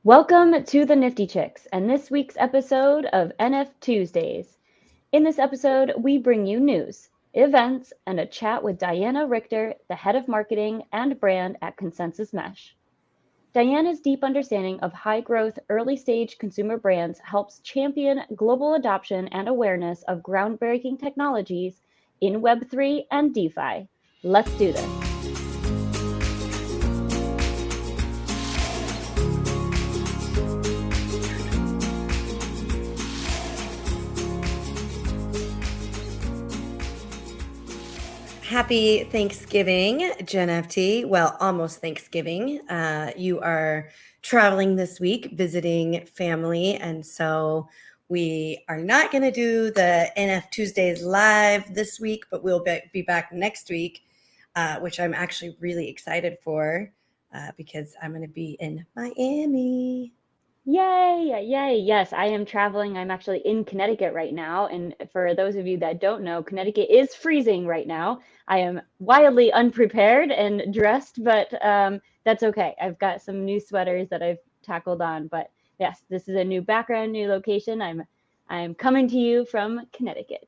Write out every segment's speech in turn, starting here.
Welcome to the Nifty Chicks and this week's episode of NF Tuesdays. In this episode, we bring you news, events, and a chat with Diana Richter, the head of marketing and brand at Consensys Mesh. Diana's deep understanding of high-growth, early-stage consumer brands helps champion global adoption and awareness of groundbreaking technologies in Web3 and DeFi. Let's do this. Happy Thanksgiving, Jen FT. Well, almost Thanksgiving. You are traveling this week, visiting family, and so we are not going to do the NF Tuesdays live this week, but we'll be back next week, which I'm actually really excited for because I'm going to be in Miami. Yay, yay. Yes, I am traveling. I'm actually in Connecticut right now. And for those of you that don't know, Connecticut is freezing right now. I am wildly unprepared and dressed, but that's okay. I've got some new sweaters that I've tackled on. But yes, this is a new background, new location. I'm coming to you from Connecticut.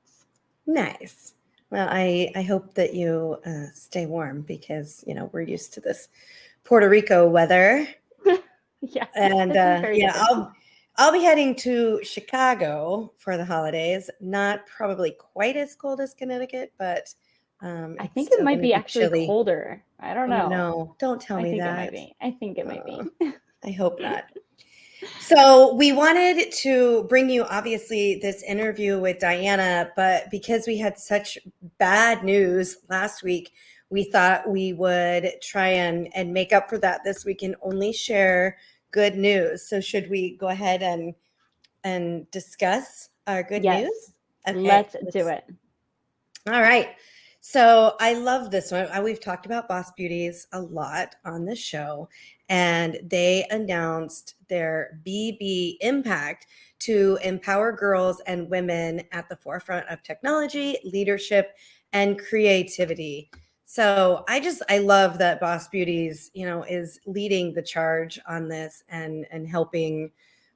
Nice. Well, I hope that you stay warm because, we're used to this Puerto Rico weather. Yeah. And I'll be heading to Chicago for the holidays. Not probably quite as cold as Connecticut, but I it's think it still might going to be be actually chilly. colder. I don't Oh know. no, don't tell me that. It might be. I think it might be. I hope not. So we wanted to bring you obviously this interview with Diana, but because we had such bad news last week, we thought we would try and make up for that this week and only share good news. So should we go ahead and discuss our good news? Okay, let's do it. All right. So I love this one. We've talked about Boss Beauties a lot on the show, and they announced their BB Impact to empower girls and women at the forefront of technology, leadership, and creativity. So I love that Boss Beauties, is leading the charge on this and helping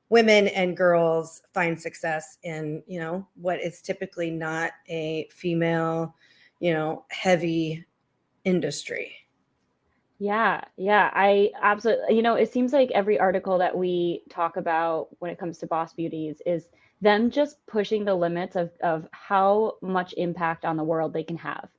women and girls find success in, what is typically not a female, heavy industry. Yeah, I absolutely, it seems like every article that we talk about when it comes to Boss Beauties is them just pushing the limits of how much impact on the world they can have.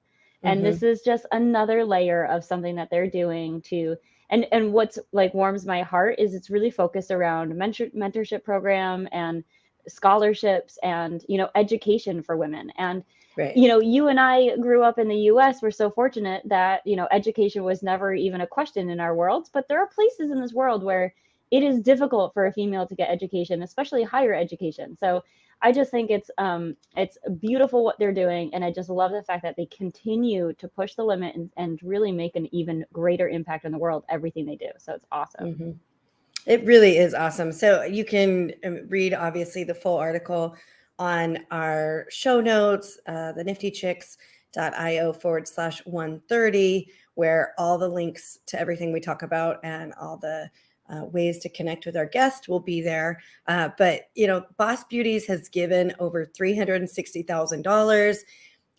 And this is just another layer of something that they're doing to, and what's like warms my heart is it's really focused around mentorship program and scholarships and, education for women. And Right. You and I grew up in the US. We're so fortunate that, education was never even a question in our worlds. But there are places in this world where it is difficult for a female to get education, especially higher education. So I just think it's beautiful what they're doing. And I just love the fact that they continue to push the limit and really make an even greater impact in the world, everything they do. So it's awesome. Mm-hmm. It really is awesome. So you can read, obviously, the full article on our show notes, the niftychicks.io/130, where all the links to everything we talk about and all the ways to connect with our guest will be there. But, Boss Beauties has given over $360,000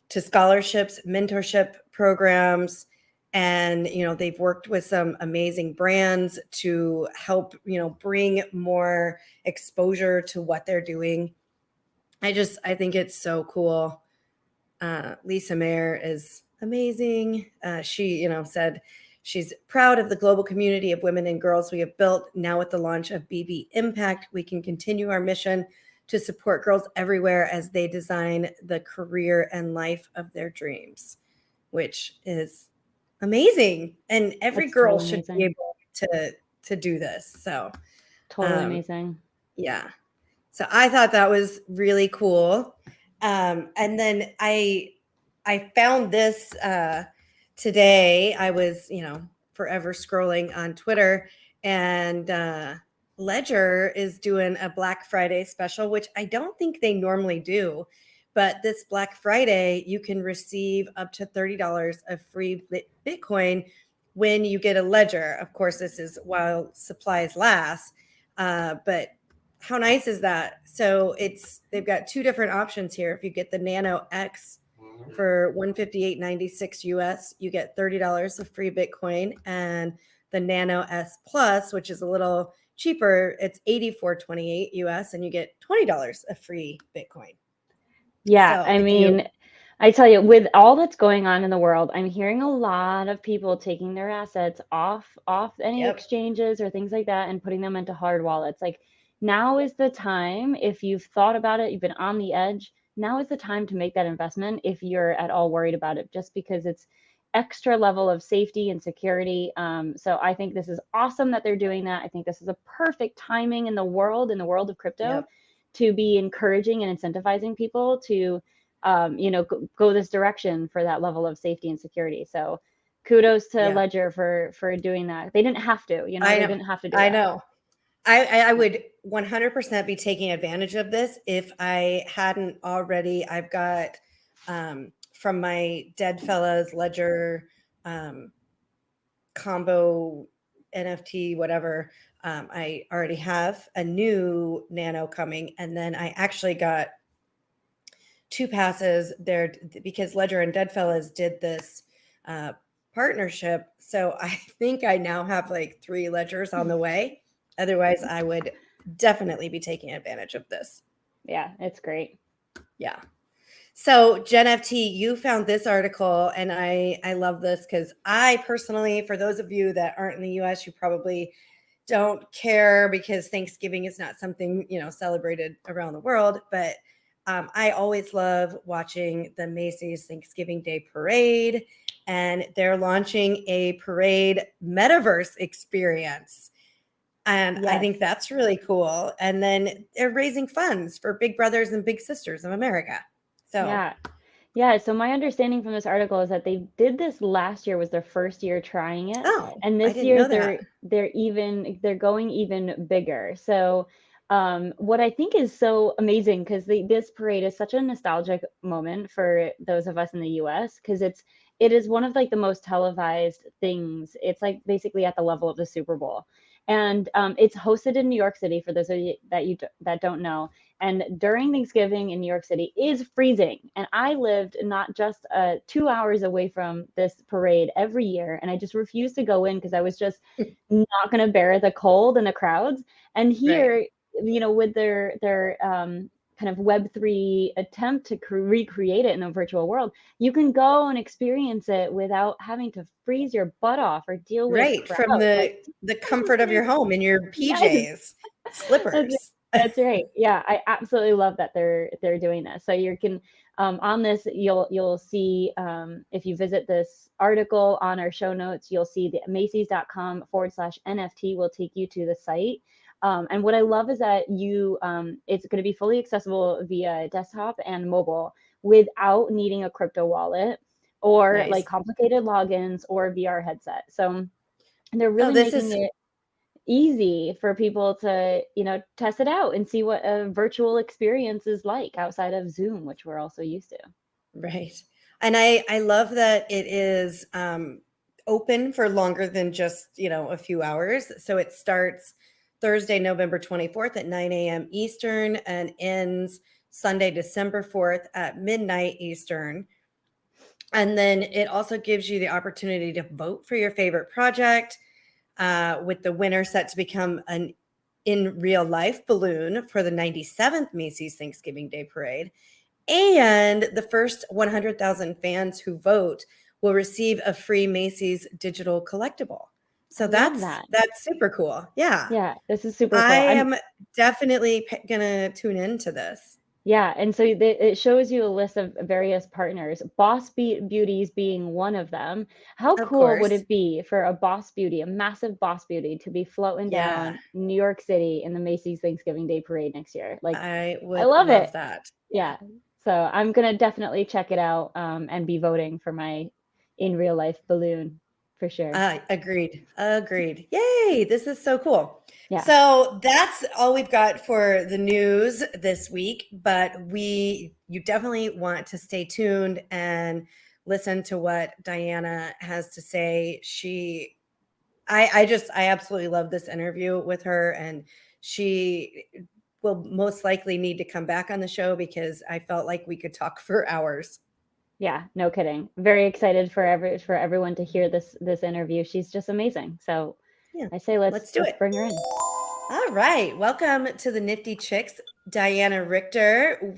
to scholarships, mentorship programs, and they've worked with some amazing brands to help bring more exposure to what they're doing. I think it's so cool. Lisa Mayer is amazing. She said she's proud of the global community of women and girls we have built. Now with the launch of BB Impact, we can continue our mission to support girls everywhere as they design the career and life of their dreams, which is amazing. And every girl should be able to do this. So totally amazing. Yeah. So I thought that was really cool. And then I found this today. I was, forever scrolling on Twitter, and Ledger is doing a Black Friday special, which I don't think they normally do. But this Black Friday, you can receive up to $30 of free Bitcoin when you get a Ledger. Of course, this is while supplies last. But how nice is that? So they've got two different options here. If you get the Nano X for $158.96 US, you get $30 of free Bitcoin, and the Nano S Plus, which is a little cheaper, it's $84.28 US, and you get $20 of free Bitcoin. Yeah, So I if you, mean, I tell you, with all that's going on in the world, I'm hearing a lot of people taking their assets off any yep, exchanges or things like that and putting them into hard wallets. Like now is the time, if you've thought about it, you've been on the edge, now is the time to make that investment if you're at all worried about it, just because it's extra level of safety and security. So I think this is awesome that they're doing that. I think this is a perfect timing in the world of crypto, yep, to be encouraging and incentivizing people to go this direction for that level of safety and security. So kudos to yeah. Ledger for doing that. They didn't have to, I they know, didn't have to do I that. know. I would 100% be taking advantage of this if I hadn't already. I've got from my Dead Fellas Ledger combo NFT, whatever. I already have a new Nano coming, and then I actually got two passes there because Ledger and Dead Fellas did this partnership. So I think I now have like 3 ledgers on the way. Otherwise, I would definitely be taking advantage of this. Yeah, it's great. Yeah. So Jen FT, you found this article, and I love this because I personally, for those of you that aren't in the US, you probably don't care because Thanksgiving is not something celebrated around the world. But I always love watching the Macy's Thanksgiving Day Parade, and they're launching a parade metaverse experience. And I Yes. think that's really cool. And then they're raising funds for Big Brothers and Big Sisters of America. So, Yeah. Yeah, so my understanding from this article is that they did this last year, was their first year trying it, oh, and I this didn't year know that. they're going even bigger. So what I think is so amazing, because this parade is such a nostalgic moment for those of us in the US, because it is one of like the most televised things. It's like basically at the level of the Super Bowl. And it's hosted in New York City, for those of you that don't know. And during Thanksgiving in New York City is freezing. And I lived not just 2 hours away from this parade every year. And I just refused to go in because I was just not going to bear the cold and the crowds. And Right. here, with their kind of Web3 attempt to recreate it in a virtual world, you can go and experience it without having to freeze your butt off or deal with Right. From crowds. Like, the this is comfort of your crazy. home in your Yes. PJs, That's slippers. that's right. Yeah, I absolutely love that they're doing this. So you can on this, you'll see, if you visit this article on our show notes, you'll see the Macy's.com/NFT will take you to the site. And what I love is that it's going to be fully accessible via desktop and mobile without needing a crypto wallet or like Nice. complicated logins or a VR headset. So they're Oh, really this making is it easy for people to, test it out and see what a virtual experience is like outside of Zoom, which we're also used to. right. And I love that it is open for longer than just, a few hours. So it starts Thursday, November 24th at 9 a.m. Eastern and ends Sunday, December 4th at midnight Eastern. And then it also gives you the opportunity to vote for your favorite project, with the winner set to become an in real life balloon for the 97th Macy's Thanksgiving Day Parade. And the first 100,000 fans who vote will receive a free Macy's digital collectible. I So love that's that. that's super cool. Yeah. Yeah, this is super I cool. am definitely gonna tune into this. Yeah, and so it shows you a list of various partners, Beauties being one of them. How Of cool would course. it be for a Boss Beauty, a massive Boss Beauty, to be floating Yeah. down New York City in the Macy's Thanksgiving Day Parade next year? Like, I I would love it. love that. Yeah. Yeah. So I'm gonna definitely check it out, and be voting for my in real life balloon for sure. Agreed. Agreed. Yay. This is so cool. Yeah. So that's all we've got for the news this week, but you definitely want to stay tuned and listen to what Diana has to say. I absolutely love this interview with her, and she will most likely need to come back on the show because I felt like we could talk for hours. Yeah, no kidding. Very excited for everyone to hear this interview. She's just amazing. So Yeah, I say let's do it. bring her in. All right, welcome to the NiFTy Chicks, Diana Richter.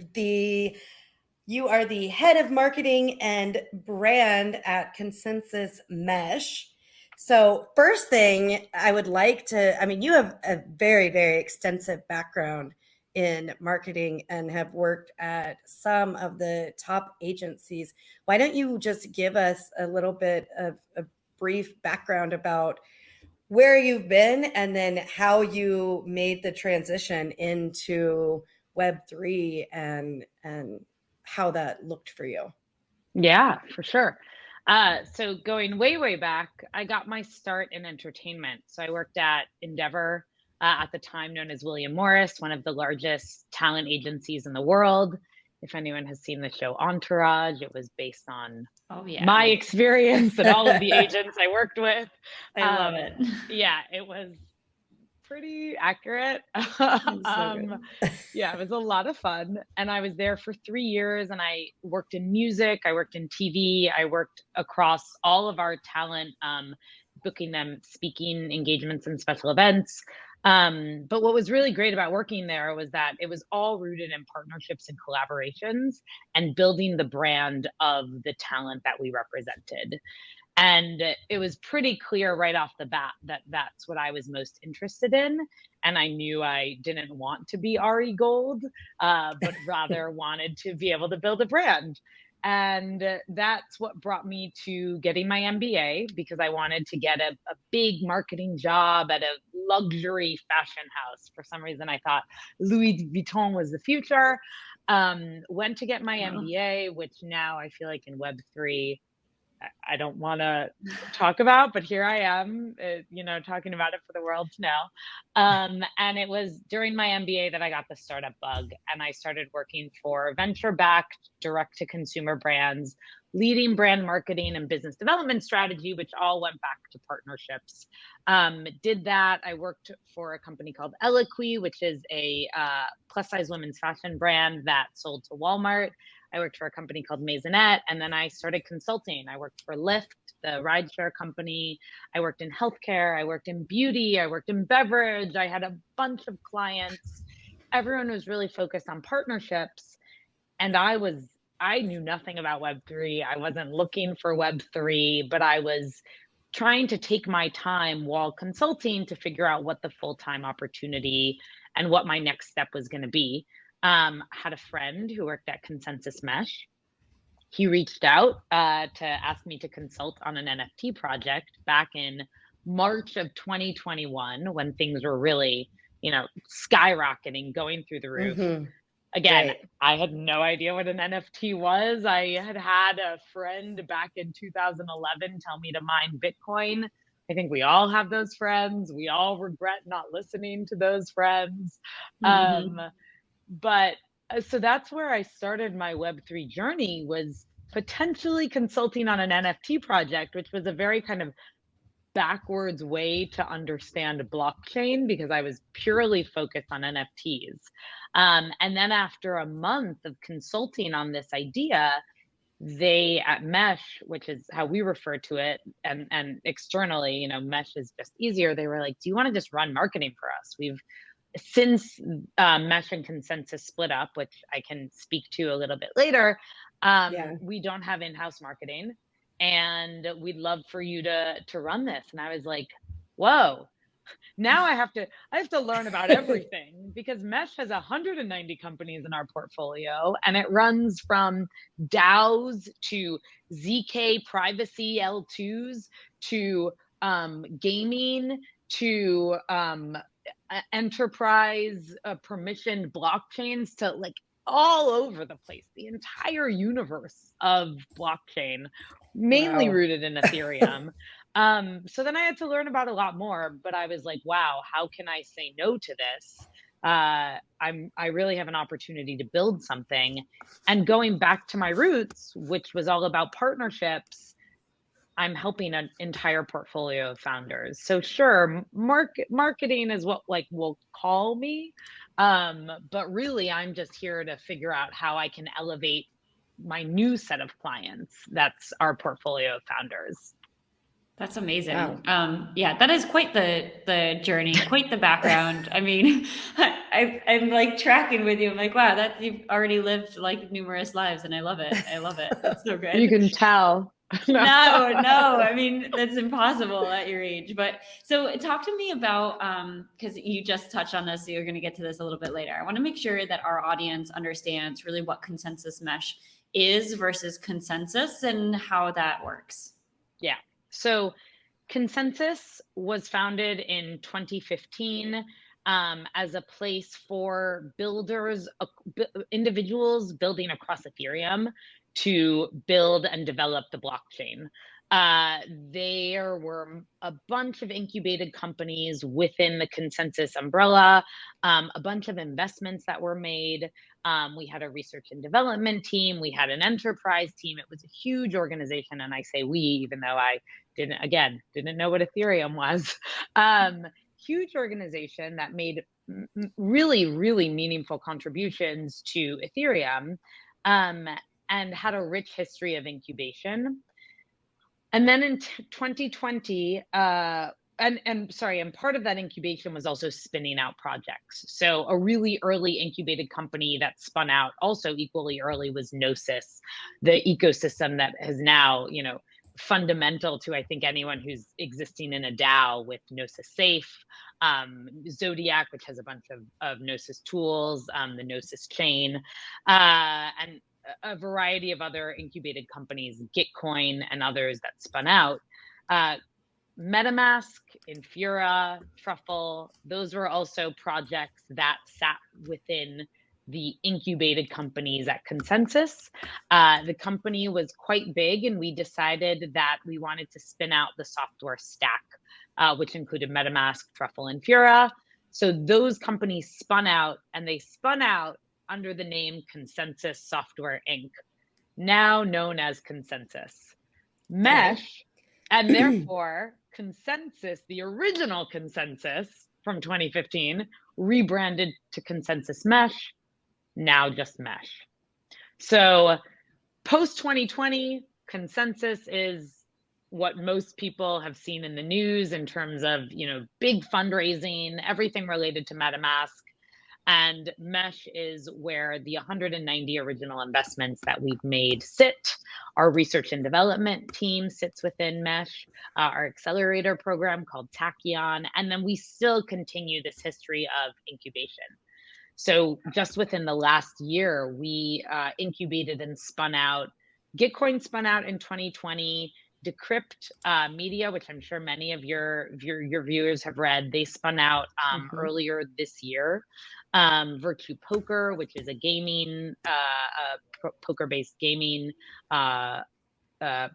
You are the head of marketing and brand at Consensys Mesh. So first thing I would like to, I mean, you have a very, very extensive background in marketing and have worked at some of the top agencies. Why don't you just give us a little bit of a brief background about where you've been and then how you made the transition into Web3 and how that looked for you? Yeah, for sure. So going way, way back, I got my start in entertainment. So I worked at Endeavor, at the time known as William Morris, one of the largest talent agencies in the world. If anyone has seen the show Entourage, it was based on my experience and all of the agents I worked with. I love it. Yeah, it was pretty accurate. Yeah, it was a lot of fun. And I was there for 3 years and I worked in music, I worked in TV, I worked across all of our talent, booking them speaking engagements and special events. But what was really great about working there was that it was all rooted in partnerships and collaborations and building the brand of the talent that we represented. And it was pretty clear right off the bat that that's what I was most interested in. And I knew I didn't want to be Ari Gold, but rather wanted to be able to build a brand. And that's what brought me to getting my MBA, because I wanted to get a big marketing job at a luxury fashion house. For some reason, I thought Louis Vuitton was the future. Went to get my MBA, which now I feel like in Web3, I don't want to talk about, but here I am, talking about it for the world to know. And it was during my MBA that I got the startup bug, and I started working for venture-backed, direct-to-consumer brands, leading brand marketing and business development strategy, which all went back to partnerships. Did that. I worked for a company called Eloquy, which is a plus-size women's fashion brand that sold to Walmart. I worked for a company called Maisonette, and then I started consulting. I worked for Lyft, the rideshare company. I worked in healthcare. I worked in beauty. I worked in beverage. I had a bunch of clients. Everyone was really focused on partnerships. And I knew nothing about Web3. I wasn't looking for Web3, but I was trying to take my time while consulting to figure out what the full-time opportunity and what my next step was going to be. Had a friend who worked at Consensys Mesh. He reached out to ask me to consult on an NFT project back in March of 2021, when things were really, skyrocketing, going through the roof. Mm-hmm. Again, Right. I had no idea what an NFT was. I had a friend back in 2011 tell me to mine Bitcoin. I think we all have those friends. We all regret not listening to those friends. Mm-hmm. But so that's where I started my Web3 journey, was potentially consulting on an NFT project, which was a very kind of backwards way to understand blockchain, because I was purely focused on NFTs. And then after a month of consulting on this idea, they at Mesh, which is how we refer to it, and externally, Mesh is just easier. They were like, do you want to just run marketing for us? Since Mesh and Consensys split up, which I can speak to a little bit later, we don't have in-house marketing, and we'd love for you to run this. And I was like, whoa, now I have to learn about everything, because Mesh has 190 companies in our portfolio, and it runs from DAOs to ZK privacy L2s to gaming to enterprise permissioned blockchains, to like all over the place, the entire universe of blockchain, mainly rooted in Ethereum. So then I had to learn about a lot more, but I was like, wow, how can I say no to this? I really have an opportunity to build something. And going back to my roots, which was all about partnerships, I'm helping an entire portfolio of founders. So sure, marketing is what like will call me, but really I'm just here to figure out how I can elevate my new set of clients. That's our portfolio of founders. That's amazing. Wow. Yeah, that is quite the journey, quite the background. I mean, I'm like tracking with you. I'm like, wow, that you've already lived like numerous lives, and I love it. I love it. It's so good. You can tell. No, no. I mean, that's impossible at your age. But so talk to me about, because you just touched on this, so you're going to get to this a little bit later. I want to make sure that our audience understands really what Consensys Mesh is versus consensus and how that works. Yeah. So Consensys was founded in 2015 as a place for builders, individuals building across Ethereum to build and develop the blockchain. There were a bunch of incubated companies within the Consensys umbrella, a bunch of investments that were made. We had a research and development team. We had an enterprise team. It was a huge organization. And I say we, even though I didn't know what Ethereum was. Huge organization that made really, really meaningful contributions to Ethereum, and had a rich history of incubation. And then in 2020, and part of that incubation was also spinning out projects. So a really early incubated company that spun out also equally early was Gnosis, the ecosystem that has now, fundamental to, I think, anyone who's existing in a DAO, with Gnosis Safe, Zodiac, which has a bunch of Gnosis tools, the Gnosis chain, and a variety of other incubated companies, Gitcoin and others that spun out. MetaMask, Infura, Truffle, those were also projects that sat within the incubated companies at Consensys. The company was quite big, and we decided that we wanted to spin out the software stack, which included MetaMask, Truffle, and Infura. So those companies spun out, and they spun out under the name Consensys Software Inc., now known as Consensys Mesh, and therefore Consensys, the original Consensys from 2015, rebranded to Consensys Mesh, now just Mesh. So post 2020, Consensys is what most people have seen in the news in terms of, big fundraising, everything related to MetaMask. And Mesh is where the 190 original investments that we've made sit. Our research and development team sits within Mesh, our accelerator program called Tachyon, and then we still continue this history of incubation. So just within the last year, we incubated and spun out. Gitcoin spun out in 2020. Decrypt Media, which I'm sure many of your viewers have read, they spun out earlier this year. Virtue Poker, which is a gaming, poker-based gaming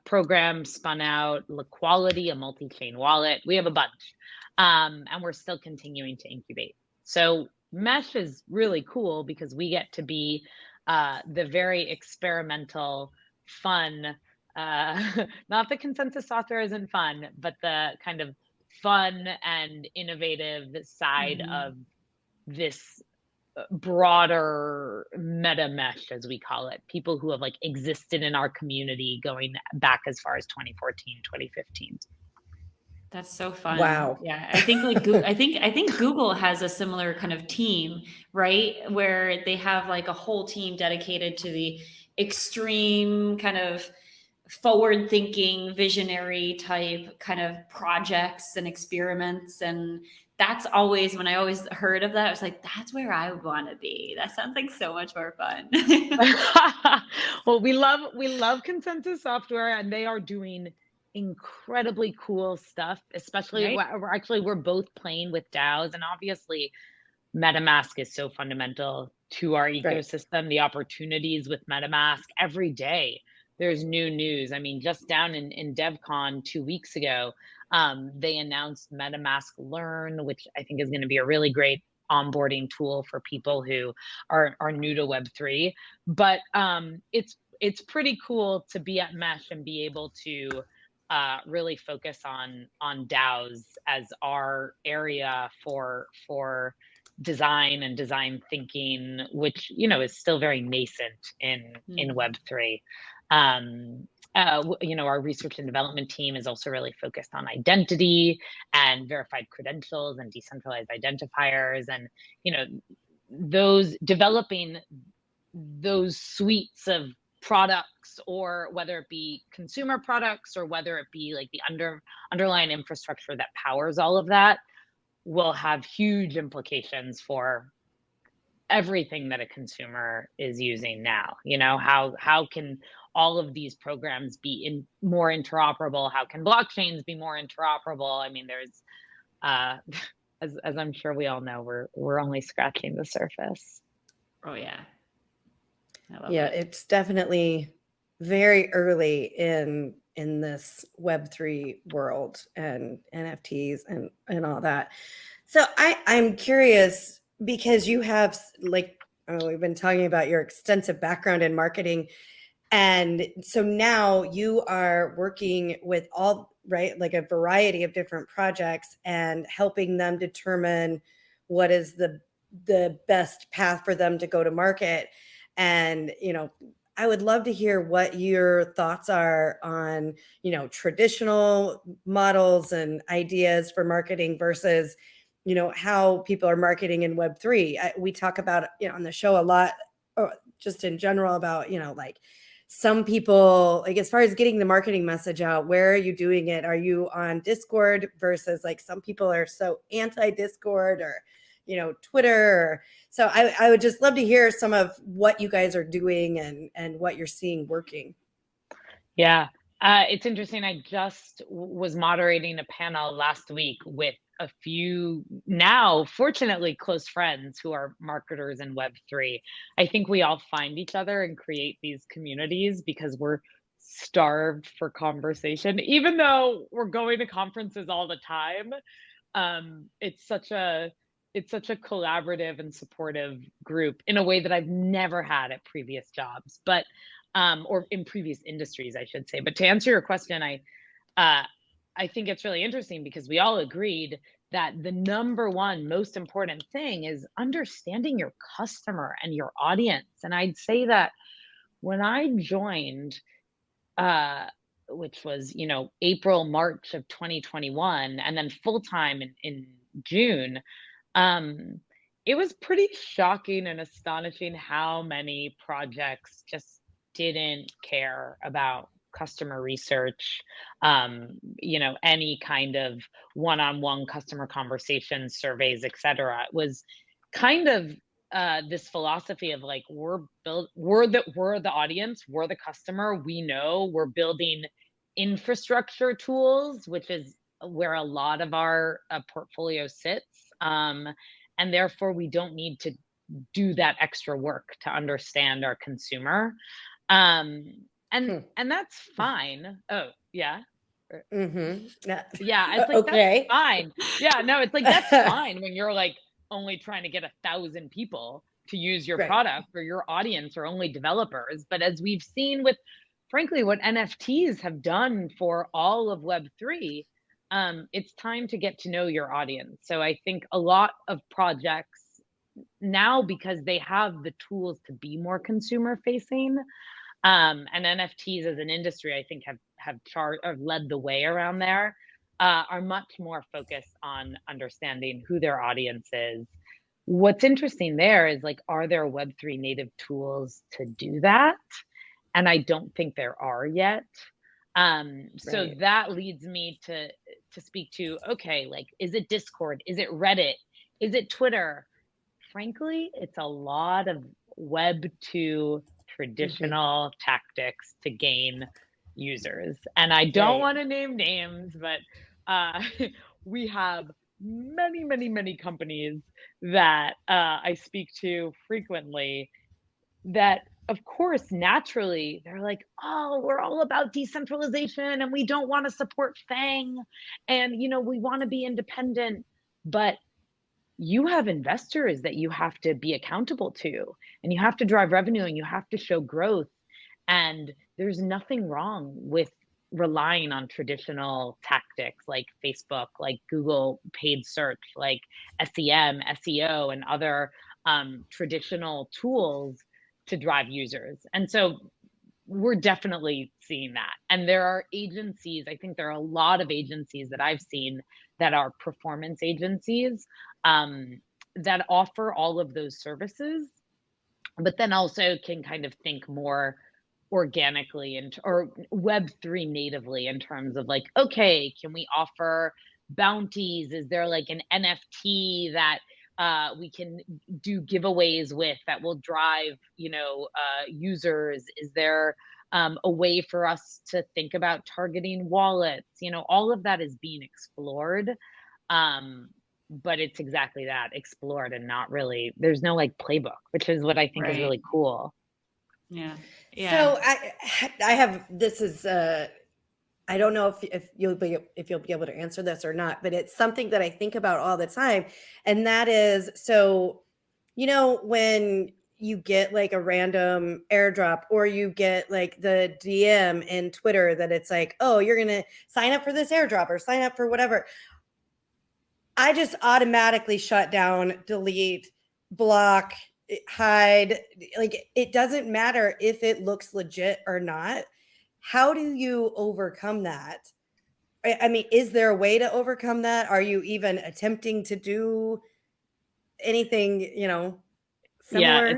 program, spun out. Liquality, a multi-chain wallet. We have a bunch, and we're still continuing to incubate. So Mesh is really cool because we get to be the very experimental, fun, not the Consensys software isn't fun, but the kind of fun and innovative side of this broader meta mesh, as we call it, people who have existed in our community going back as far as 2014, 2015. That's so fun. Wow. Yeah, I think I think Google has a similar kind of team, right? Where they have a whole team dedicated to the extreme kind of forward-thinking, visionary type kind of projects and experiments. And that's always, when I always heard of that, I was like, that's where I would want to be. That sounds like so much more fun. Well, we love Consensys software, and they are doing incredibly cool stuff, especially we're both playing with DAOs, and obviously MetaMask is so fundamental to our ecosystem. Right. The opportunities with MetaMask every day. There's new news. I mean, just down in DevCon 2 weeks ago, they announced MetaMask Learn, which I think is going to be a really great onboarding tool for people who are new to Web3. But it's pretty cool to be at Mesh and be able to really focus on DAOs as our area for design and design thinking, which is still very nascent in Web3. Our research and development team is also really focused on identity and verified credentials and decentralized identifiers, and those developing those suites of products, or whether it be consumer products or whether it be like the underlying infrastructure that powers all of that, will have huge implications for everything that a consumer is using now. How can all of these programs be more interoperable? How can blockchains be more interoperable? I mean, there's as I'm sure we all know, we're only scratching the surface. Oh yeah. Yeah, it's definitely very early in this Web3 world and NFTs and all that. So I'm curious, because you have, like, we've been talking about your extensive background in marketing. And so now you are working with like a variety of different projects and helping them determine what is the best path for them to go to market. And, I would love to hear what your thoughts are on, traditional models and ideas for marketing versus, how people are marketing in Web3. We talk about, on the show a lot, just in general, about, like some people, like as far as getting the marketing message out, where are you doing it? Are you on Discord versus like some people are so anti-Discord, or Twitter. So I would just love to hear some of what you guys are doing and what you're seeing working. Yeah, it's interesting. I just was moderating a panel last week with a few now, fortunately, close friends who are marketers in Web3. I think we all find each other and create these communities because we're starved for conversation, even though we're going to conferences all the time. It's such a collaborative and supportive group in a way that I've never had at previous jobs, but or in previous industries, I should say. But to answer your question, I think it's really interesting because we all agreed that the number one most important thing is understanding your customer and your audience. And I'd say that when I joined, which was April, March of 2021, and then full time in June. It was pretty shocking and astonishing how many projects just didn't care about customer research, any kind of one-on-one customer conversations, surveys, etc. It was kind of this philosophy of like, we're the audience, we're the customer, we know, we're building infrastructure tools, which is where a lot of our portfolio sits. And therefore we don't need to do that extra work to understand our consumer. And that's fine. Oh, yeah. Mm-hmm. Yeah, it's like, okay, that's fine. Yeah, no, it's like, that's fine when you're like only trying to get 1,000 people to use your product, or your audience are only developers. But as we've seen with, frankly, what NFTs have done for all of Web3, it's time to get to know your audience. So I think a lot of projects now, because they have the tools to be more consumer facing, and NFTs as an industry, I think have led the way around there, are much more focused on understanding who their audience is. What's interesting there is like, are there Web3 native tools to do that? And I don't think there are yet. So that leads me to speak to, okay, like, is it Discord? Is it Reddit? Is it Twitter? Frankly, it's a lot of Web2 traditional tactics to gain users. And I don't want to name names, but we have many, many, many companies that I speak to frequently that, of course, naturally, they're like, oh, we're all about decentralization and we don't want to support FANG and, we want to be independent. But you have investors that you have to be accountable to, and you have to drive revenue, and you have to show growth. And there's nothing wrong with relying on traditional tactics like Facebook, like Google paid search, like SEM, SEO, and other traditional tools to drive users. And so we're definitely seeing that. And there are agencies, I think there are a lot of agencies that I've seen that are performance agencies that offer all of those services, but then also can kind of think more organically and or Web3 natively in terms of like, okay, can we offer bounties? Is there like an NFT that we can do giveaways with that will drive, users? Is there a way for us to think about targeting wallets? All of that is being explored. But it's exactly that, explored, and not really, there's no like playbook, which is what I think is really cool. Yeah. So I have, this is, I don't know if you'll be able to answer this or not, but it's something that I think about all the time. And that is, so, when you get like a random airdrop, or you get like the DM in Twitter that it's like, oh, you're going to sign up for this airdrop or sign up for whatever, I just automatically shut down, delete, block, hide. Like, it doesn't matter if it looks legit or not. How do you overcome that? I mean, is there a way to overcome that? Are you even attempting to do anything, similar? Yeah,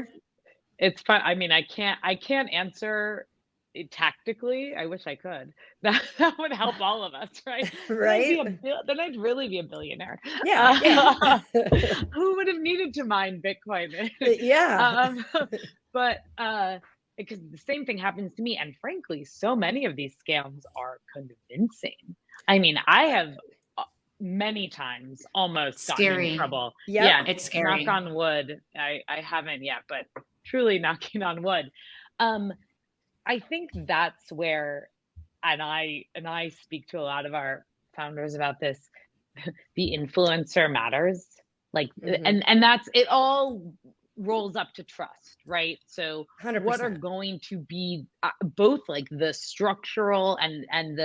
it's fun. I mean, I can't answer it tactically. I wish I could. That would help all of us, right? Right? Then I'd really be a billionaire. Yeah. Who would have needed to mine Bitcoin? Yeah. But because the same thing happens to me, and frankly, so many of these scams are convincing. I mean, I have many times almost gotten in trouble. Yep. Yeah, it's scary. Knock on wood. I haven't yet, but truly knocking on wood. I think that's where, and I speak to a lot of our founders about this, the influencer matters. Like, and that's, it all rolls up to trust, right? So 100%. What are going to be both like the structural and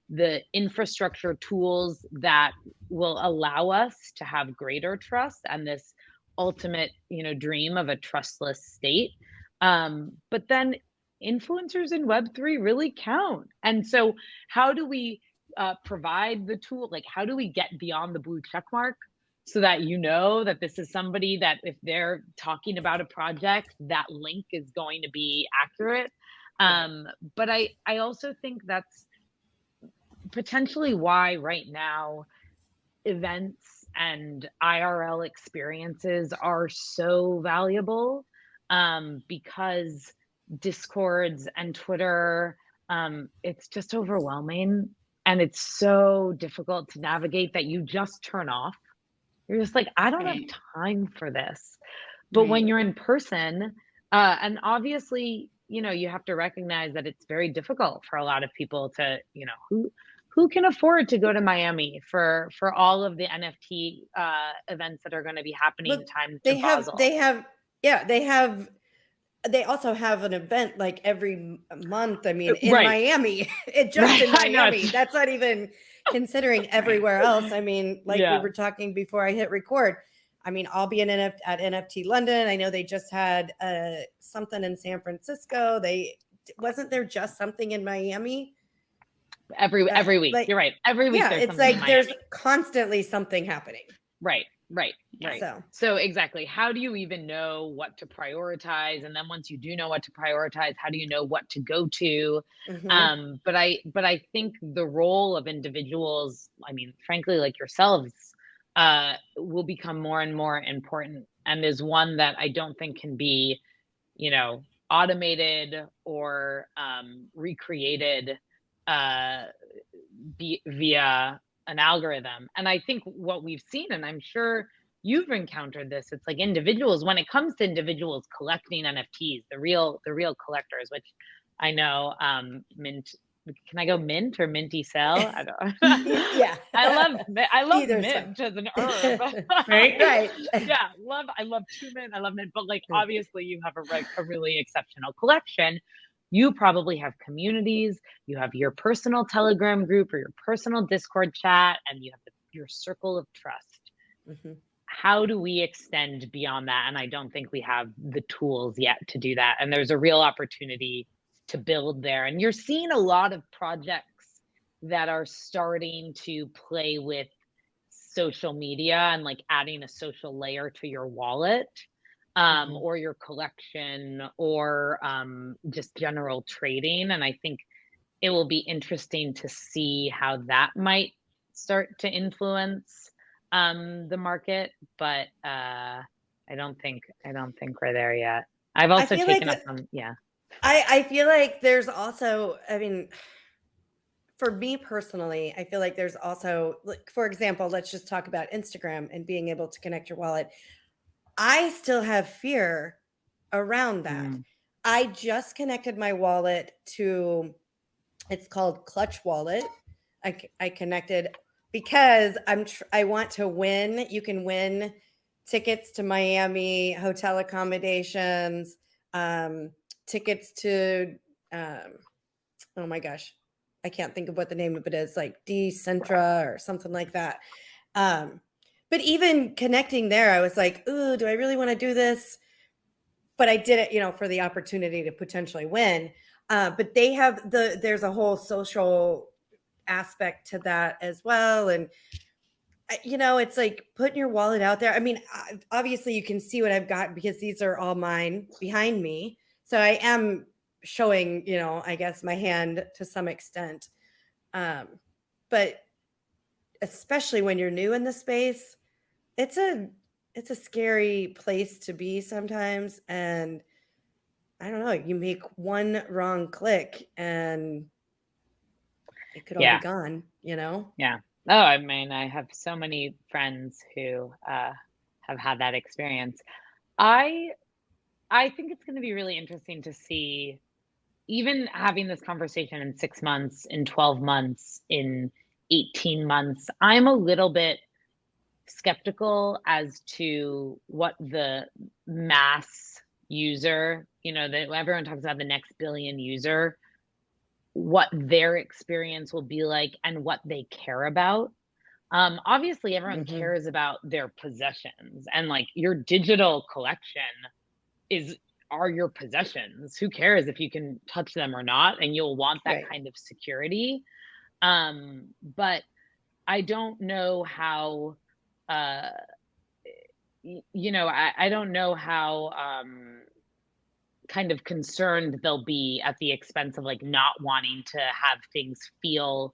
the infrastructure tools that will allow us to have greater trust and this ultimate, dream of a trustless state. But then influencers in Web3 really count. And so how do we provide the tool? Like, how do we get beyond the blue check mark so that that this is somebody that if they're talking about a project, that link is going to be accurate? But I also think that's potentially why right now events and IRL experiences are so valuable, because Discords and Twitter, it's just overwhelming, and it's so difficult to navigate that you just turn off. You're just like, I don't have time for this. But when you're in person, and obviously, you have to recognize that it's very difficult for a lot of people to, who can afford to go to Miami for all of the NFT events that are going to be happening Basel. They also have an event like every month. I mean, in Miami, in Miami, that's not even considering everywhere else. I mean, like we were talking before I hit record. I mean, I'll be at NFT London. I know they just had something in San Francisco. Wasn't there just something in Miami? Every week. Like, you're right. Every week. Yeah, it's like there's constantly something happening. Right. So exactly. How do you even know what to prioritize? And then once you do know what to prioritize, how do you know what to go to? But I think the role of individuals, I mean, frankly, like yourselves, will become more and more important, and is one that I don't think can be, automated or recreated via an algorithm. And I think what we've seen, and I'm sure you've encountered this, it's like individuals, when it comes to individuals collecting NFTs, the real collectors, which I know, Mint, can I go mint or minty sell? I don't. Yeah. I love Either mint as an herb. Right. Yeah. I love cumin. I love mint, but like, obviously you have a really exceptional collection. You probably have communities, you have your personal Telegram group or your personal Discord chat, and you have your circle of trust. Mhm. How do we extend beyond that? And I don't think we have the tools yet to do that. And there's a real opportunity to build there. And you're seeing a lot of projects that are starting to play with social media and like adding a social layer to your wallet, or your collection, or just general trading. And I think it will be interesting to see how that might start to influence the market, but I don't think we're there yet. I've also taken up on, yeah. I feel like there's also, I mean, for me personally, I feel like there's also, like, for example, let's just talk about Instagram and being able to connect your wallet. I still have fear around that. I just connected my wallet to, it's called Clutch Wallet. I connected because I want to win. You can win tickets to Miami, hotel accommodations, tickets to, oh my gosh, I can't think of what the name of it is, like Decentra or something like that. But even connecting there, I was like, ooh, do I really want to do this? But I did it, for the opportunity to potentially win. But they have there's a whole social aspect to that as well. And, it's like putting your wallet out there. I mean, obviously you can see what I've got because these are all mine behind me. So I am showing, I guess my hand to some extent. But especially when you're new in the space, it's a scary place to be sometimes. And I don't know, you make one wrong click and it could all be gone, Yeah. Oh, I mean, I have so many friends who have had that experience. I think it's going to be really interesting to see, even having this conversation in 6 months, in 12 months, in 18 months. I'm a little bit skeptical as to what the mass user, that everyone talks about, the next billion user, what their experience will be like and what they care about. Obviously everyone cares about their possessions, and like your digital collection are your possessions. Who cares if you can touch them or not? And you'll want that kind of security. But I don't know how, I don't know how kind of concerned they'll be at the expense of like not wanting to have things feel,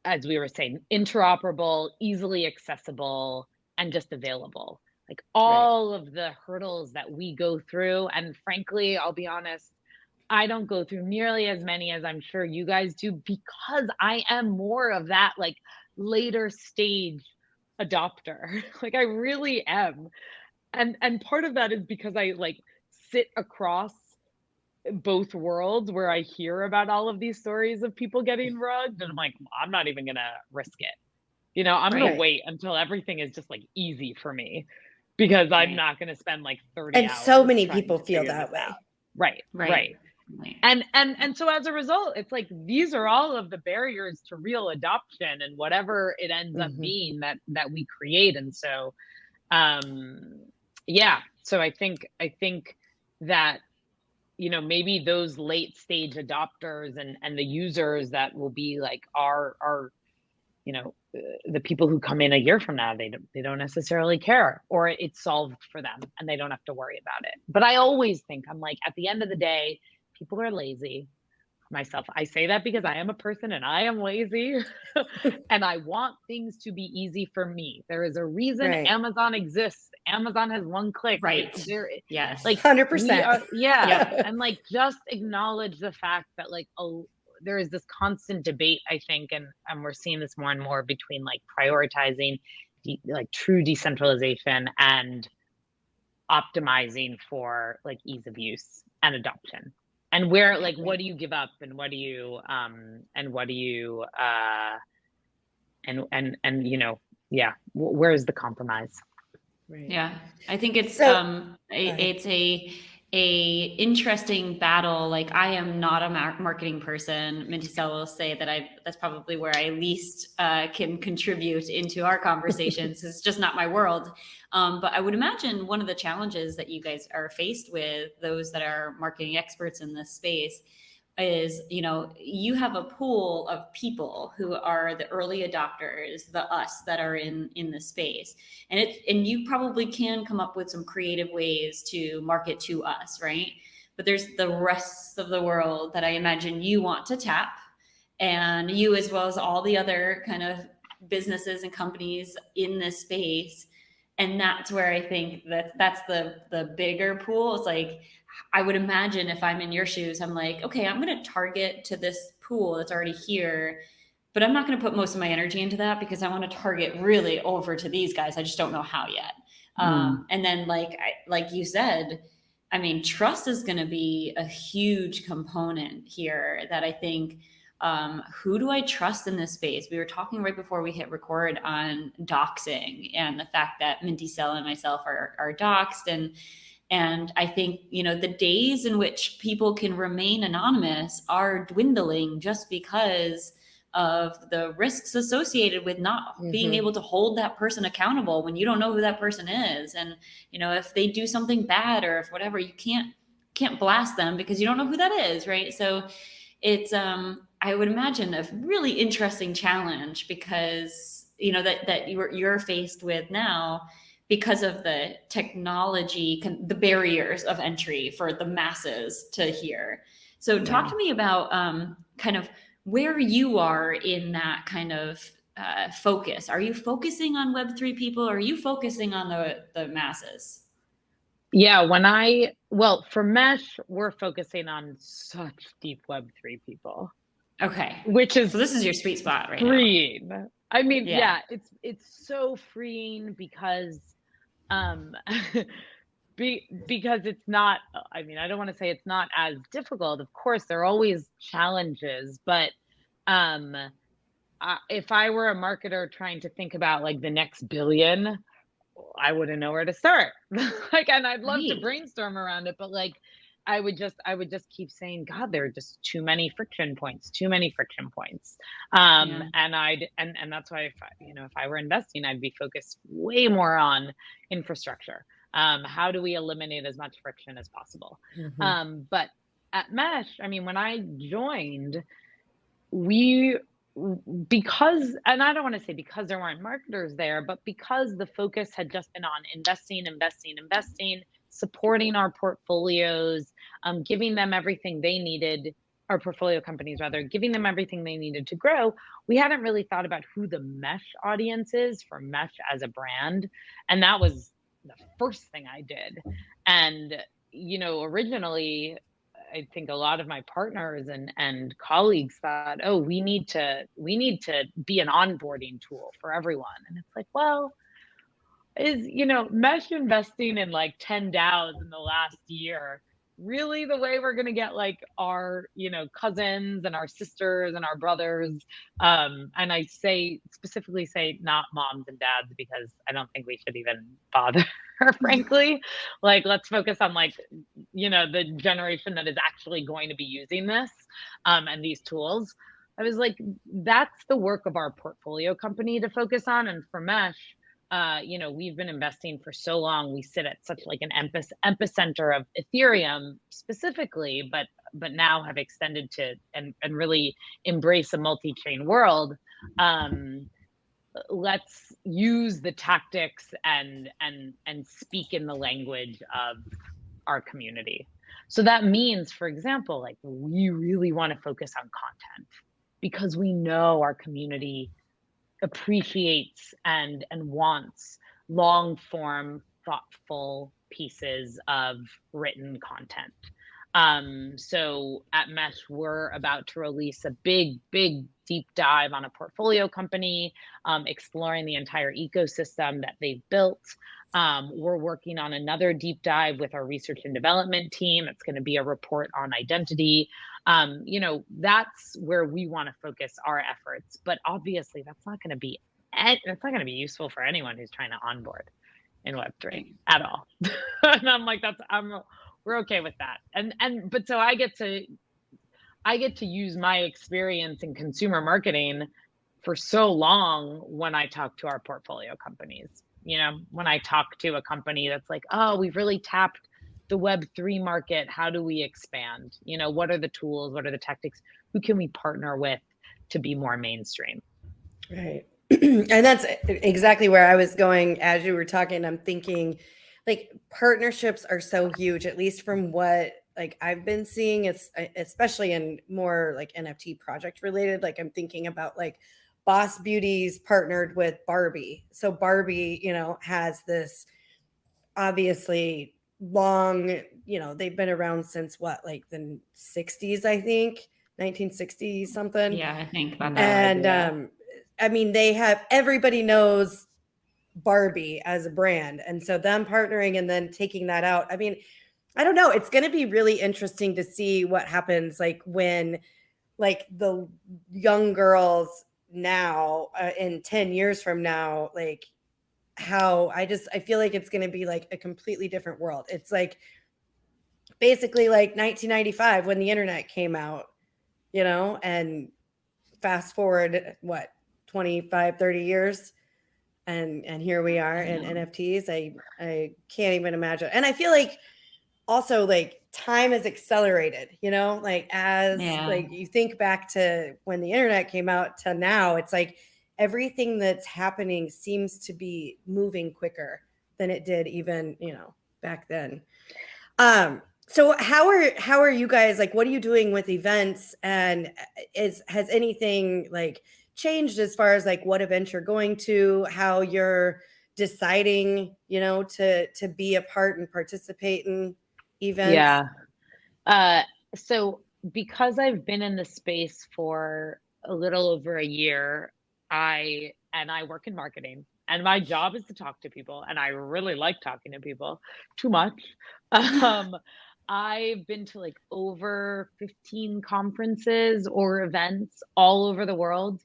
as we were saying, interoperable, easily accessible, and just available. Like all of the hurdles that we go through. And frankly, I'll be honest, I don't go through nearly as many as I'm sure you guys do, because I am more of that like later stage adopter. Like I really am. And part of that is because I like sit across both worlds where I hear about all of these stories of people getting rugged, and I'm like, I'm not even gonna risk it. I'm gonna wait until everything is just like easy for me, because I'm not gonna spend like 30 and hours. So many people feel that way. Right. And so as a result, it's like these are all of the barriers to real adoption and whatever it ends up being that we create. And so so I think that maybe those late stage adopters and the users that will be like are the people who come in a year from now, they don't necessarily care, or it's solved for them and they don't have to worry about it. But I always think, I'm like, at the end of the day, people are lazy. Myself, I say that because I am a person and I am lazy and I want things to be easy for me. There is a reason Amazon exists. Amazon has one click. Yes. Like 100%. And like just acknowledge the fact that like there is this constant debate, I think, and we're seeing this more and more, between like prioritizing like true decentralization and optimizing for like ease of use and adoption. And where, like, what do you give up, and what do you where's the compromise? Yeah, I think it's a interesting battle. Like, I am not a marketing person. NiFTy will say that that's probably where I least can contribute into our conversations. It's just not my world. But I would imagine one of the challenges that you guys are faced with, those that are marketing experts in this space, is, you have a pool of people who are the early adopters, the us that are in the space, and you probably can come up with some creative ways to market to us, right? But there's the rest of the world that I imagine you want to tap, and you, as well as all the other kind of businesses and companies in this space. And that's where I think that's the bigger pool. It's like, I would imagine if I'm in your shoes, I'm like, okay, I'm going to target to this pool that's already here, but I'm not going to put most of my energy into that because I want to target really over to these guys. I just don't know how yet. And then, like you said, I mean, trust is going to be a huge component here that I think, who do I trust in this space? We were talking right before we hit record on doxing and the fact that NiFTy and myself are doxed. And I think, the days in which people can remain anonymous are dwindling just because of the risks associated with not being able to hold that person accountable when you don't know who that person is. And, if they do something bad or if whatever, you can't blast them because you don't know who that is, right? So it's, I would imagine, a really interesting challenge because, that you're faced with now, because of the technology, the barriers of entry for the masses to hear. So talk to me about kind of where you are in that kind of focus. Are you focusing on Web3 people, or are you focusing on the masses? Yeah, for Mesh, we're focusing on such deep Web3 people. Okay. Which is, so this is your sweet spot right freeing. now. I mean, yeah, it's so freeing because because it's not, I mean, I don't want to say it's not as difficult. Of course, there are always challenges, but if I were a marketer trying to think about like the next billion, I wouldn't know where to start. And I'd love to brainstorm around it, but like, I would just keep saying, God, there are just too many friction points. And that's why, if I were investing, I'd be focused way more on infrastructure. How do we eliminate as much friction as possible? But at Mesh, I mean, when I joined, because, and I don't want to say because there weren't marketers there, but because the focus had just been on investing, supporting our portfolios, giving them everything they needed, our portfolio companies rather, giving them everything they needed to grow, we hadn't really thought about who the Mesh audience is for Mesh as a brand. And that was the first thing I did. And, originally, I think a lot of my partners and colleagues thought, oh, we need to be an onboarding tool for everyone. And it's like, well, is, Mesh investing in like 10 DAOs in the last year really the way we're going to get like our, cousins and our sisters and our brothers? And I specifically say not moms and dads, because I don't think we should even bother, frankly. Like, let's focus on like, the generation that is actually going to be using this and these tools. I was like, that's the work of our portfolio company to focus on. And for Mesh, we've been investing for so long. We sit at such like an epicenter of Ethereum specifically, but now have extended to and really embrace a multi-chain world. Let's use the tactics and speak in the language of our community. So that means, for example, like, we really want to focus on content because we know our community appreciates and wants long form, thoughtful pieces of written content. So at Mesh, we're about to release a big deep dive on a portfolio company, exploring the entire ecosystem that they've built. We're working on another deep dive with our research and development team. It's going to be a report on identity. That's where we want to focus our efforts. But obviously, that's not going to be useful for anyone who's trying to onboard in Web3 at all. And I'm like, We're okay with that. But so I get to use my experience in consumer marketing for so long when I talk to our portfolio companies. You know, when I talk to a company that's like, oh, we've really tapped the Web3 market. How do we expand? You know, what are the tools? What are the tactics? Who can we partner with to be more mainstream? Right. And that's exactly where I was going as you were talking. I'm thinking like partnerships are so huge, at least from what like I've been seeing. It's especially in more like NFT project related. Like I'm thinking about like Boss Beauties partnered with Barbie. So Barbie, you know, has this obviously long, you know, they've been around since what, like the 60s, I think, 1960 something. Yeah, I think about And that. I mean, they have, everybody knows Barbie as a brand. And so them partnering and then taking that out. I mean, I don't know. It's going to be really interesting to see what happens like when like the young girls now in 10 years from now, like how I feel like it's going to be like a completely different world. It's like basically like 1995 when the internet came out, you know, and fast forward what 25 30 years and here we are in NFTs. I can't even imagine. And I feel like also like time is accelerated, you know, like as like you think back to when the internet came out to now, it's like everything that's happening seems to be moving quicker than it did even, you know, back then. So how are you guys, like what are you doing with events, and has anything like changed as far as like what event you're going to, how you're deciding, you know, to be a part and participate in events? Yeah. So because I've been in the space for a little over a year, I work in marketing, and my job is to talk to people, and I really like talking to people too much. Um, I've been to like over 15 conferences or events all over the world,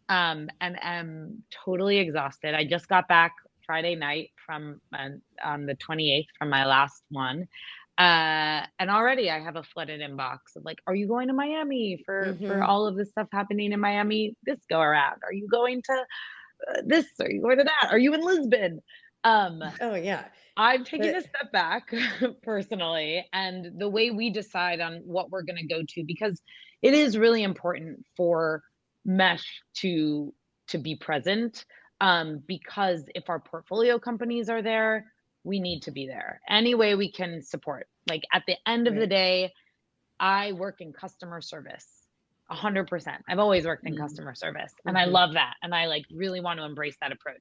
and am totally exhausted. I just got back Friday night from on the 28th from my last one. And already I have a flooded inbox of like, are you going to Miami for all of this stuff happening in Miami this go around? Are you going to this? Are you going to that? Are you in Lisbon? Oh yeah. I'm taking a step back personally, and the way we decide on what we're going to go to, because it is really important for Mesh to be present, because if our portfolio companies are there, we need to be there any way we can support. Like at the end of the day, I work in customer service 100%. I've always worked in customer service, and I love that, and I like really want to embrace that approach.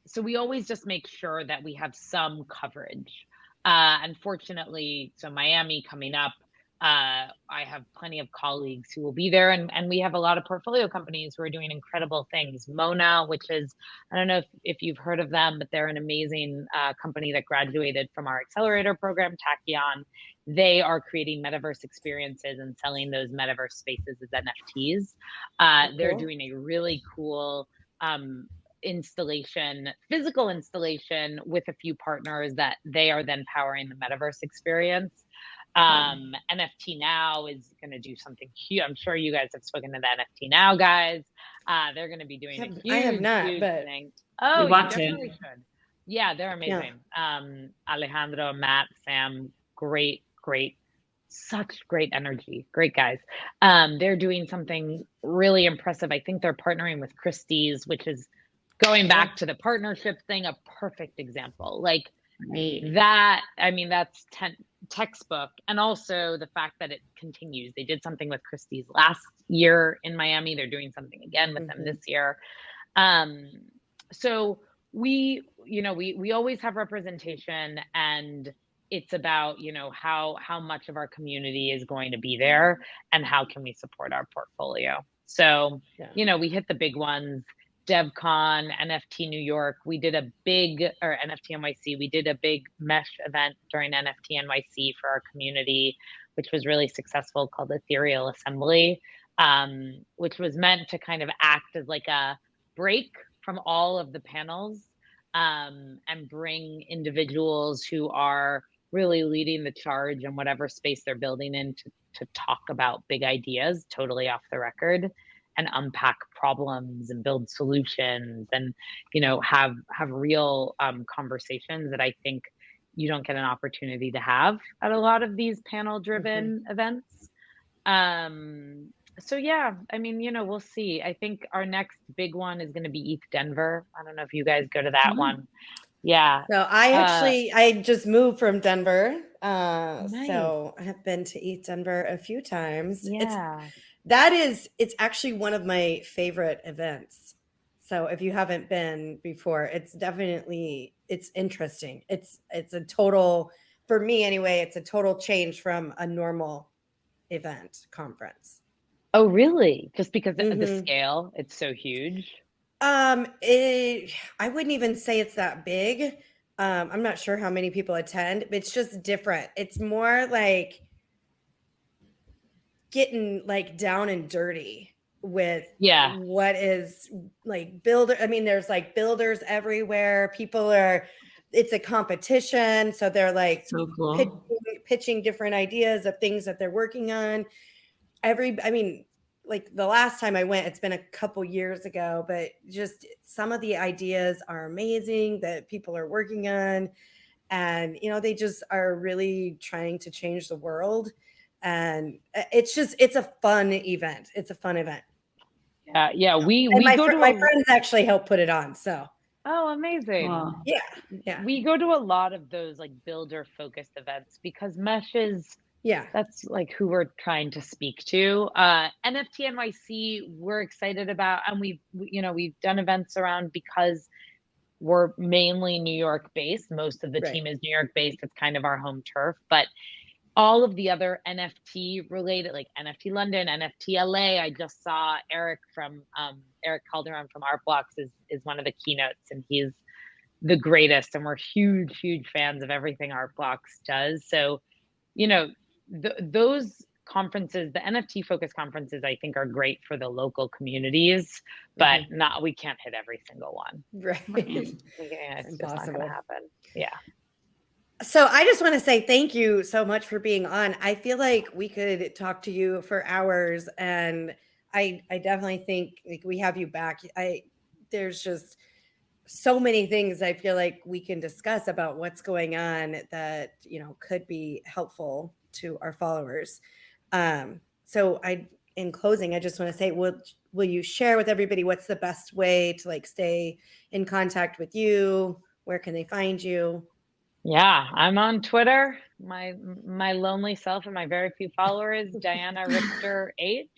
So we always just make sure that we have some coverage. Unfortunately, so Miami coming up, I have plenty of colleagues who will be there, and we have a lot of portfolio companies who are doing incredible things. Mona, which is, I don't know if you've heard of them, but they're an amazing company that graduated from our accelerator program, Tachyon. They are creating metaverse experiences and selling those metaverse spaces as NFTs. They're doing a really cool physical installation with a few partners that they are then powering the metaverse experience. NFTy Now is going to do something huge. I'm sure you guys have spoken to the NFTy Now guys. They're going to be doing a huge, I have not, huge but thing. Oh, we want you definitely should. Yeah, they're amazing. Alejandro, Matt, Sam, great, such great energy, great guys. They're doing something really impressive. I think they're partnering with Christie's, which is going back to the partnership thing, a perfect example. Like that, I mean, that's textbook. And also the fact that it continues. They did something with Christie's last year in Miami. They're doing something again with them this year. So we always have representation, and it's about, you know, how much of our community is going to be there and how can we support our portfolio. So, you know, we hit the big ones. DevCon, NFT New York, we did a big, or NFT NYC, we did a big Mesh event during NFT NYC for our community, which was really successful, called Ethereal Assembly, which was meant to kind of act as like a break from all of the panels, and bring individuals who are really leading the charge in whatever space they're building in to talk about big ideas totally off the record and unpack problems and build solutions and, you know, have real conversations that I think you don't get an opportunity to have at a lot of these panel driven events. So yeah, I mean, you know, we'll see. I think our next big one is going to be ETH Denver. I don't know if you guys go to that one. Yeah. So I just moved from Denver. Nice. So I have been to ETH Denver a few times. Yeah. It's actually one of my favorite events. So if you haven't been before, it's interesting. It's a total, for me anyway, it's a total change from a normal event conference. Oh, really? Just because of the scale, it's so huge? I wouldn't even say it's that big. I'm not sure how many people attend, but it's just different. It's more like getting like down and dirty with what is like builder. I mean, there's like builders everywhere. It's a competition. So they're like so cool. pitching different ideas of things that they're working on. Like the last time I went, it's been a couple years ago, but just some of the ideas are amazing that people are working on. And, you know, they just are really trying to change the world. And it's a fun event. It's a fun event. Yeah. Yeah. My friends actually helped put it on. So. Oh, amazing. Wow. Yeah. We go to a lot of those like builder focused events because Mesh is, that's like who we're trying to speak to. NFT NYC, we're excited about, and we've done events around because we're mainly New York based. Most of the team is New York based. It's kind of our home turf, but all of the other NFT related, like NFT London, NFT LA, I just saw Eric Calderon from Art Blocks is one of the keynotes, and he's the greatest. And we're huge fans of everything Art Blocks does. So, you know, those conferences, the NFT focused conferences, I think are great for the local communities, but we can't hit every single one. Right. It's just not going to happen. Yeah. So I just want to say thank you so much for being on. I feel like we could talk to you for hours, and I definitely think like we have you back. There's just so many things I feel like we can discuss about what's going on that, you know, could be helpful to our followers. So in closing, I just want to say, will you share with everybody what's the best way to like stay in contact with you? Where can they find you? Yeah, I'm on Twitter. My lonely self and my very few followers, Diana Richter H,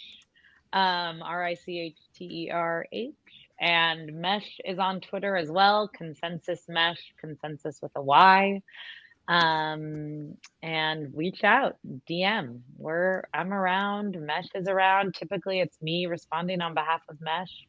RICHTERH, and Mesh is on Twitter as well. Consensys Mesh, Consensys with a Y, and reach out, DM. I'm around. Mesh is around. Typically, it's me responding on behalf of Mesh.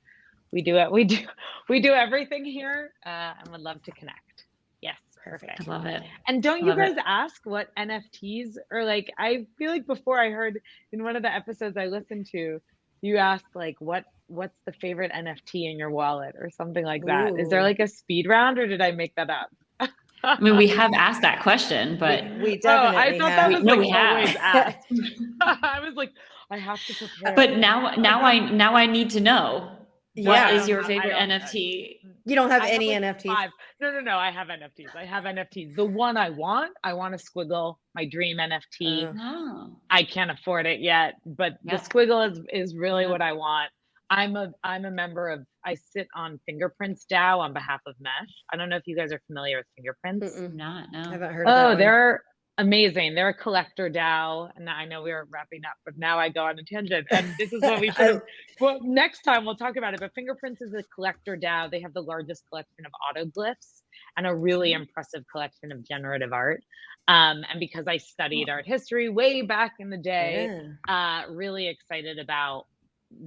We do everything here, and would love to connect. Yes, perfect. I love it. And don't you guys ask what NFTs are like? I feel like before I heard in one of the episodes I listened to, you asked like what's the favorite NFT in your wallet or something like that. Ooh. Is there like a speed round, or did I make that up? I mean, we have asked that question, but we definitely I thought have. that was like always asked. I was like, I have to prepare. But now I need to know. What is your favorite NFT? You don't have any NFTs? No. I have NFTs. The one I want a squiggle, my dream NFT. I can't afford it yet, but the squiggle is really what I want. I'm a member of, I sit on Fingerprints DAO on behalf of Mesh. I don't know if you guys are familiar with Fingerprints. No. I haven't heard of that one. They're amazing. They're a collector DAO. And I know we are wrapping up, but now I go on a tangent. And this is what we should well, next time we'll talk about it. But Fingerprints is a collector DAO. They have the largest collection of autoglyphs and a really impressive collection of generative art. And because I studied art history way back in the day, really excited about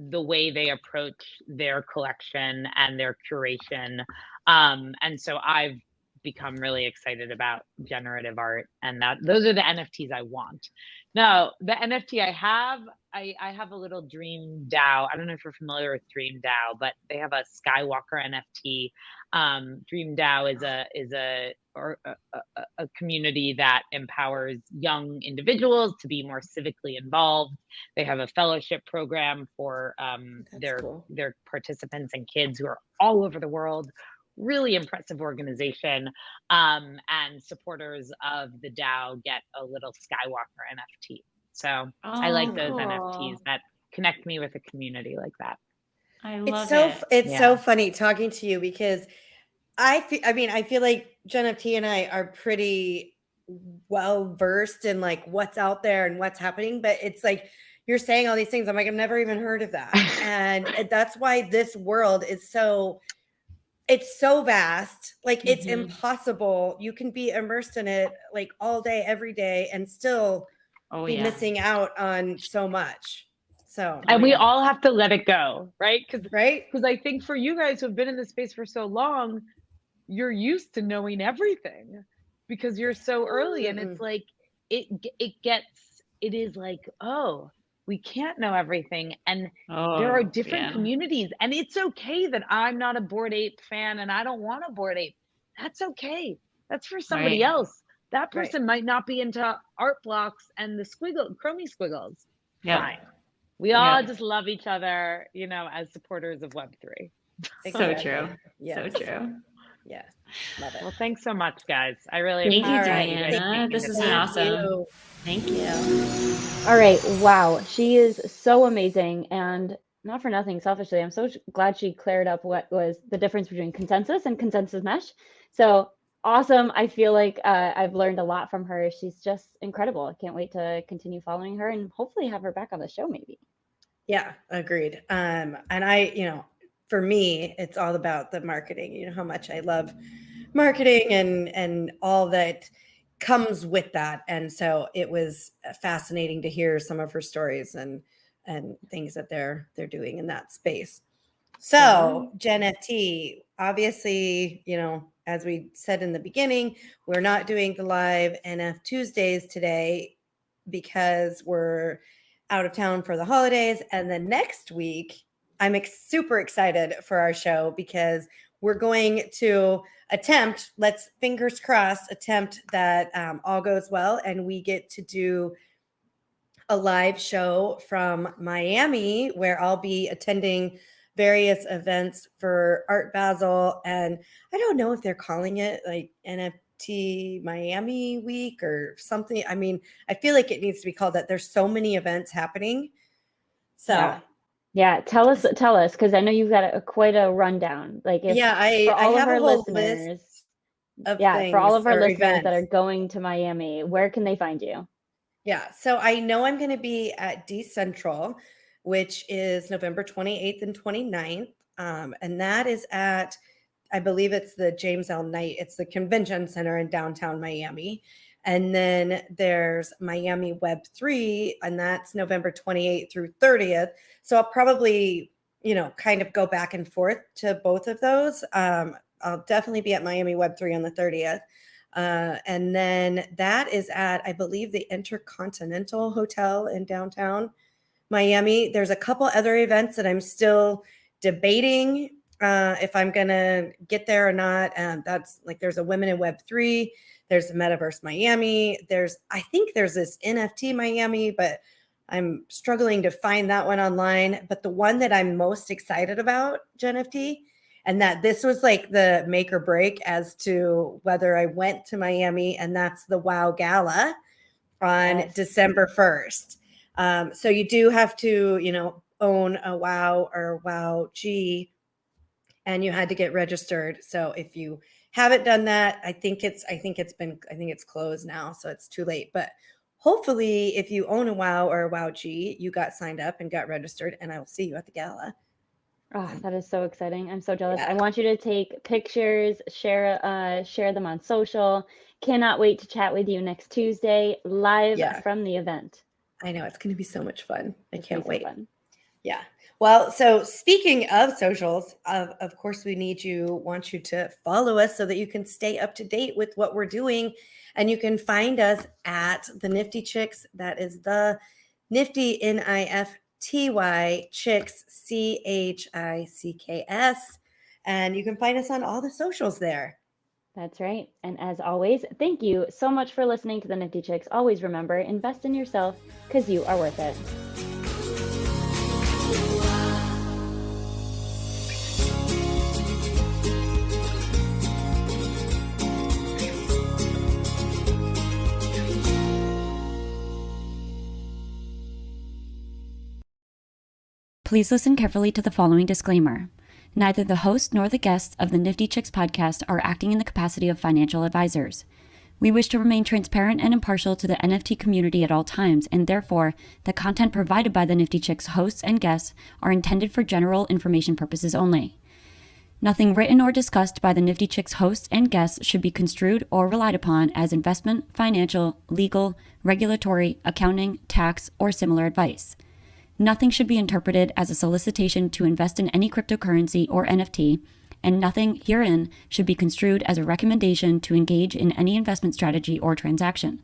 the way they approach their collection and their curation. And so I've become really excited about generative art, and those are the NFTs I want. Now, the NFT I have a little Dream DAO. I don't know if you're familiar with Dream DAO, but they have a Skywalker NFT. Dream DAO is a community that empowers young individuals to be more civically involved. They have a fellowship program for their participants and kids who are all over the world. Really impressive organization. And supporters of the DAO get a little Skywalker NFT. So I like those NFTs that connect me with a community like that. I love It's so funny talking to you because I feel like NiFTy and I are pretty well versed in like what's out there and what's happening, but it's like you're saying all these things. I'm like, I've never even heard of that. And that's why this world is it's so vast. Like it's impossible. You can be immersed in it like all day, every day, and still be missing out on so much. So, and we all have to let it go, right? Because right? I think for you guys who've been in this space for so long, you're used to knowing everything because you're so early, and it's like it is like, oh, we can't know everything, and there are different communities, and it's okay that I'm not a Bored Ape fan and I don't want a Bored Ape. That's okay. That's for somebody else. That person might not be into art blocks and the chromie squiggles. Fine. We all just love each other, as supporters of Web3. So true. Yeah. So true. Yeah. Love it. Well, thanks so much, guys. I really Thank you, appreciate Diana. This has been awesome. Thank you. All right. Wow. She is so amazing. And not for nothing, selfishly, I'm so glad she cleared up what was the difference between Consensys and Consensys Mesh. So awesome. I feel like I've learned a lot from her. She's just incredible. I can't wait to continue following her and hopefully have her back on the show maybe. Yeah, agreed. And I, for me, it's all about the marketing. You know how much I love marketing and all that comes with that. And so it was fascinating to hear some of her stories and things that they're doing in that space. So NiFTy, obviously, as we said in the beginning, we're not doing the live NF Tuesdays today because we're out of town for the holidays. And then next week, I'm super excited for our show because we're going to attempt, let's fingers crossed, attempt that all goes well. And we get to do a live show from Miami where I'll be attending various events for Art Basel. And I don't know if they're calling it like NFT Miami week or something. I mean, I feel like it needs to be called that. There's so many events happening. So yeah, tell us, because I know you've got quite a rundown. Like, if I have a whole list of things, for all of our listeners events that are going to Miami, where can they find you? Yeah, so I know I'm going to be at Decentral, which is November 28th and 29th, and that is at, I believe it's the James L. Knight. It's the convention center in downtown Miami. And then there's Miami Web3, and that's November 28th through 30th. So I'll probably, kind of go back and forth to both of those. I'll definitely be at Miami Web3 on the 30th. And then that is at, I believe, the Intercontinental Hotel in downtown Miami. There's a couple other events that I'm still debating if I'm going to get there or not. That's like, there's a Women in Web3. There's the Metaverse Miami. I think there's this NFT Miami, but I'm struggling to find that one online. But the one that I'm most excited about, NiFTy, and that this was like the make or break as to whether I went to Miami, and that's the WoW Gala on December 1st. So you do have to, own a WoW or WoW G, and you had to get registered. So if you haven't done that, I think it's closed now, so it's too late. But hopefully, if you own a WoW or a WoW G, you got signed up and got registered, and I will see you at the gala. Oh, that is so exciting. I'm so jealous. I want you to take pictures, share them on social. Cannot wait to chat with you next Tuesday live from the event. I know, it's going to be so much fun. I can't wait. So fun. Yeah. Well, so speaking of socials, of course, we want you to follow us so that you can stay up to date with what we're doing. And you can find us at the NiFTy Chicks. That is the NiFTy, NiFTy Chicks, CHICKS. And you can find us on all the socials there. That's right. And as always, thank you so much for listening to the Nifty Chicks. Always remember, invest in yourself because you are worth it. Please listen carefully to the following disclaimer. Neither the host nor the guests of the Nifty Chicks podcast are acting in the capacity of financial advisors. We wish to remain transparent and impartial to the NFT community at all times, and therefore, the content provided by the Nifty Chicks hosts and guests are intended for general information purposes only. Nothing written or discussed by the Nifty Chicks hosts and guests should be construed or relied upon as investment, financial, legal, regulatory, accounting, tax, or similar advice. Nothing should be interpreted as a solicitation to invest in any cryptocurrency or NFT, and nothing herein should be construed as a recommendation to engage in any investment strategy or transaction.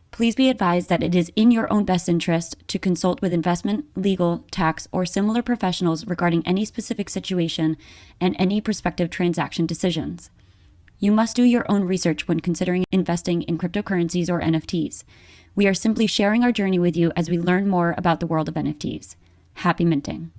Please be advised that it is in your own best interest to consult with investment, legal, tax, or similar professionals regarding any specific situation and any prospective transaction decisions. You must do your own research when considering investing in cryptocurrencies or NFTs. We are simply sharing our journey with you as we learn more about the world of NFTs. Happy minting.